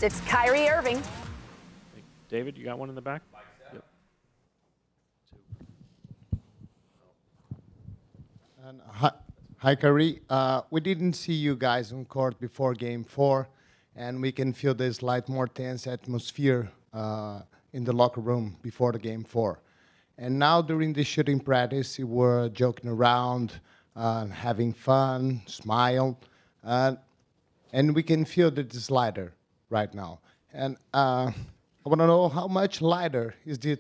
Next, it's Kyrie Irving. David, you got one in the back? Yep. And hi, Kyrie. We didn't see you guys on court before Game 4, and we can feel this more tense atmosphere in the locker room before the Game 4. And now during the shooting practice, you were joking around, having fun, smile, and we can feel that it's lighter right now. And I want to know how much lighter is the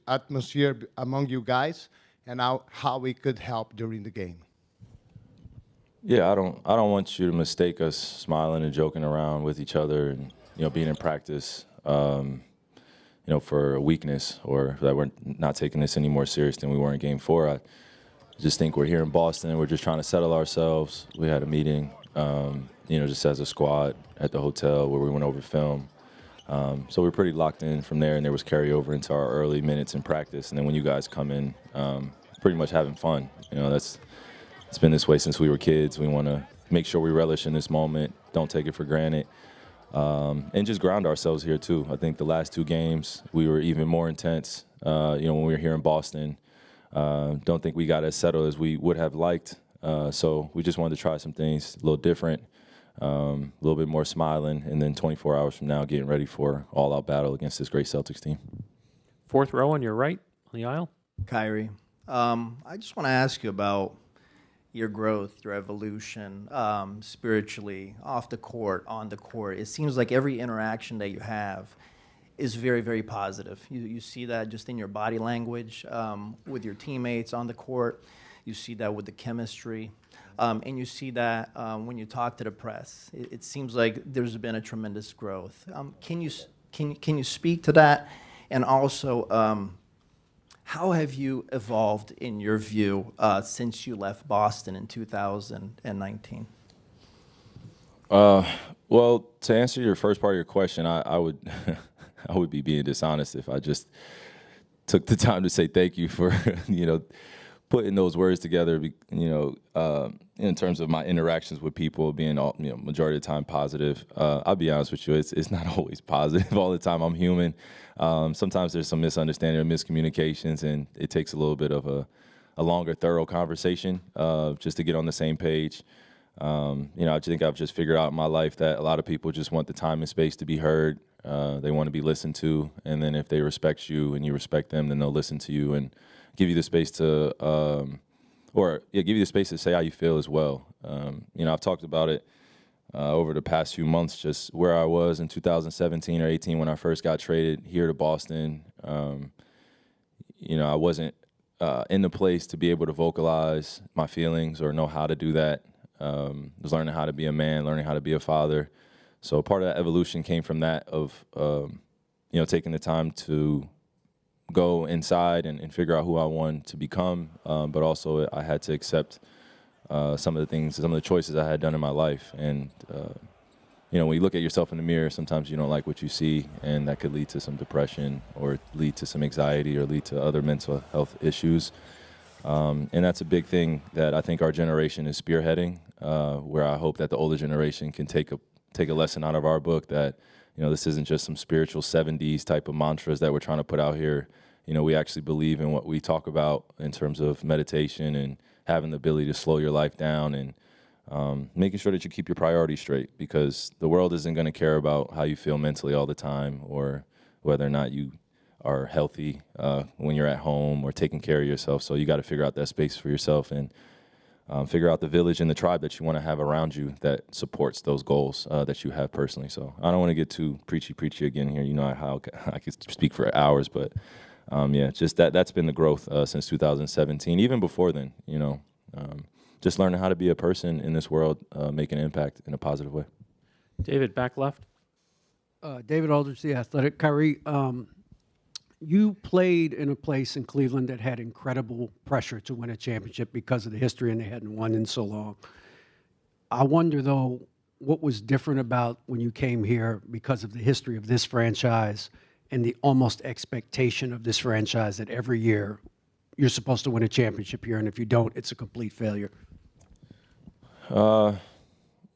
atmosphere among you guys, and how we could help during the game. Yeah, I don't want you to mistake us smiling and joking around with each other and being in practice, for a weakness or that we're not taking this any more serious than we were in Game 4. I just think we're here in Boston. We're just trying to settle ourselves. We had a meeting, just as a squad at the hotel where we went over film. So we're pretty locked in from there, and there was carryover into our early minutes in practice. And then when you guys come in, pretty much having fun. It's been this way since we were kids. We want to make sure we relish in this moment, don't take it for granted, and just ground ourselves here too. I think the last 2 games we were even more intense. When we were here in Boston, don't think we got as settled as we would have liked. So we just wanted to try some things a little different. A little bit more smiling, and then 24 hours from now getting ready for all-out battle against this great Celtics team. 4th row on your right on the aisle. Kyrie, I just want to ask you about your growth, your evolution, spiritually, off the court, on the court. It seems like every interaction that you have is very, very positive. You see that just in your body language, with your teammates on the court. You see that with the chemistry. And you see that when you talk to the press. It seems like there's been a tremendous growth. Can you speak to that? And also, how have you evolved in your view since you left Boston in 2019? Well, to answer your first part of your question, I would I would be being dishonest if I just took the time to say thank you for putting those words together, in terms of my interactions with people being majority of the time positive. I'll be honest with you, it's not always positive all the time. I'm human. Sometimes there's some misunderstanding or miscommunications, and it takes a little bit of a longer, thorough conversation just to get on the same page. I think I've just figured out in my life that a lot of people just want the time and space to be heard. They want to be listened to, and then if they respect you and you respect them, then they'll listen to you and give you the space to, give you the space to say how you feel as well. I've talked about it over the past few months, just where I was in 2017 or 18 when I first got traded here to Boston. I wasn't in the place to be able to vocalize my feelings or know how to do that. I was learning how to be a man, learning how to be a father. So part of that evolution came from that of, taking the time to go inside and figure out who I wanted to become, but also I had to accept some of the choices I had done in my life. And, when you look at yourself in the mirror, sometimes you don't like what you see, and that could lead to some depression or lead to some anxiety or lead to other mental health issues. And that's a big thing that I think our generation is spearheading, where I hope that the older generation can take a lesson out of our book that, this isn't just some spiritual 70s type of mantras that we're trying to put out here. We actually believe in what we talk about in terms of meditation and having the ability to slow your life down and making sure that you keep your priorities straight, because the world isn't going to care about how you feel mentally all the time or whether or not you are healthy when you're at home or taking care of yourself. So you got to figure out that space for yourself and figure out the village and the tribe that you want to have around you that supports those goals that you have personally. So I don't want to get too preachy again here. How I could speak for hours, but just that's been the growth since 2017. Even before then, just learning how to be a person in this world, make an impact in a positive way. David, back left. David Aldridge, The Athletic. Kyrie, you played in a place in Cleveland that had incredible pressure to win a championship because of the history, and they hadn't won in so long. I wonder, though, what was different about when you came here because of the history of this franchise and the almost expectation of this franchise that every year you're supposed to win a championship here, and if you don't, it's a complete failure?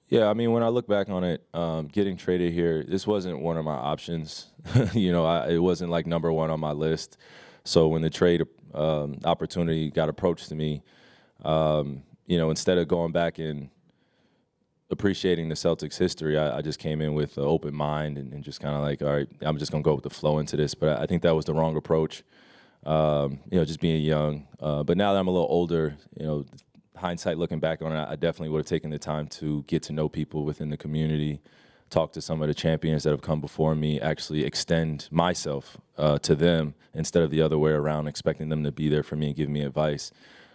Yeah, I mean, when I look back on it, getting traded here, this wasn't one of my options. It wasn't like number one on my list. So when the trade opportunity got approached to me, instead of going back and appreciating the Celtics history, I just came in with an open mind and just kind of like, all right, I'm just going to go with the flow into this. But I think that was the wrong approach, just being young. But now that I'm a little older, hindsight looking back on it, I definitely would have taken the time to get to know people within the community, talk to some of the champions that have come before me, actually extend myself to them instead of the other way around, expecting them to be there for me and give me advice.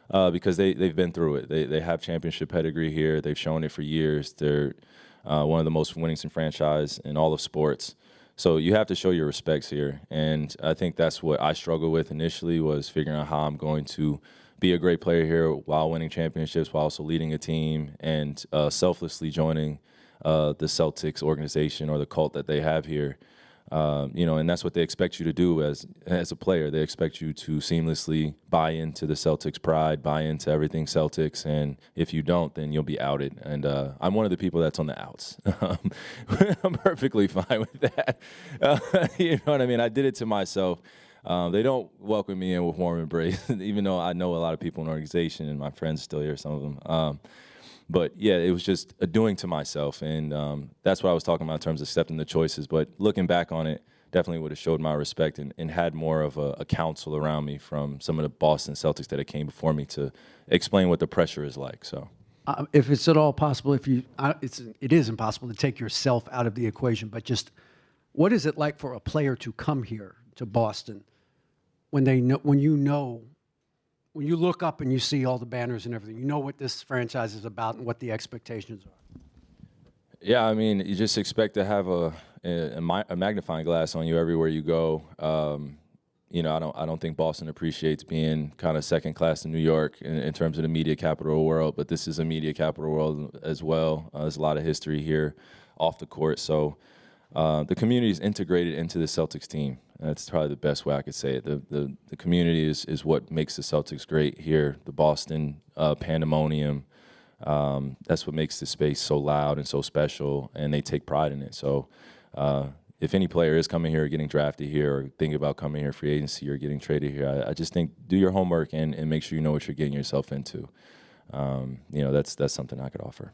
Because they've been through it. They have championship pedigree here. They've shown it for years. They're one of the most winningest franchise in all of sports. So you have to show your respects here. And I think that's what I struggled with initially, was figuring out how I'm going to be a great player here while winning championships, while also leading a team and selflessly joining the Celtics organization or the cult that they have here. And that's what they expect you to do as a player. They expect you to seamlessly buy into the Celtics pride, buy into everything Celtics, and if you don't, then you'll be outed. And I'm one of the people that's on the outs. I'm perfectly fine with that. You know what I mean? I did it to myself. They don't welcome me in with warm embrace, even though I know a lot of people in the organization and my friends still here, some of them. But yeah, it was just a doing to myself, and that's what I was talking about in terms of accepting the choices. But looking back on it, definitely would have showed my respect and had more of a counsel around me from some of the Boston Celtics that came before me to explain what the pressure is like. So, If it's at all possible, it is impossible to take yourself out of the equation. But just what is it like for a player to come here to Boston when you look up and you see all the banners and everything, you know what this franchise is about and what the expectations are? Yeah, I mean, you just expect to have a magnifying glass on you everywhere you go. I don't think Boston appreciates being kind of second class in New York in terms of the media capital of the world, but this is a media capital world as well. There's a lot of history here off the court, so the community is integrated into the Celtics team. That's probably the best way I could say it. The community is what makes the Celtics great here. The Boston pandemonium, that's what makes the space so loud and so special, and they take pride in it. So if any player is coming here or getting drafted here or thinking about coming here free agency or getting traded here, I just think do your homework and make sure you know what you're getting yourself into. That's something I could offer.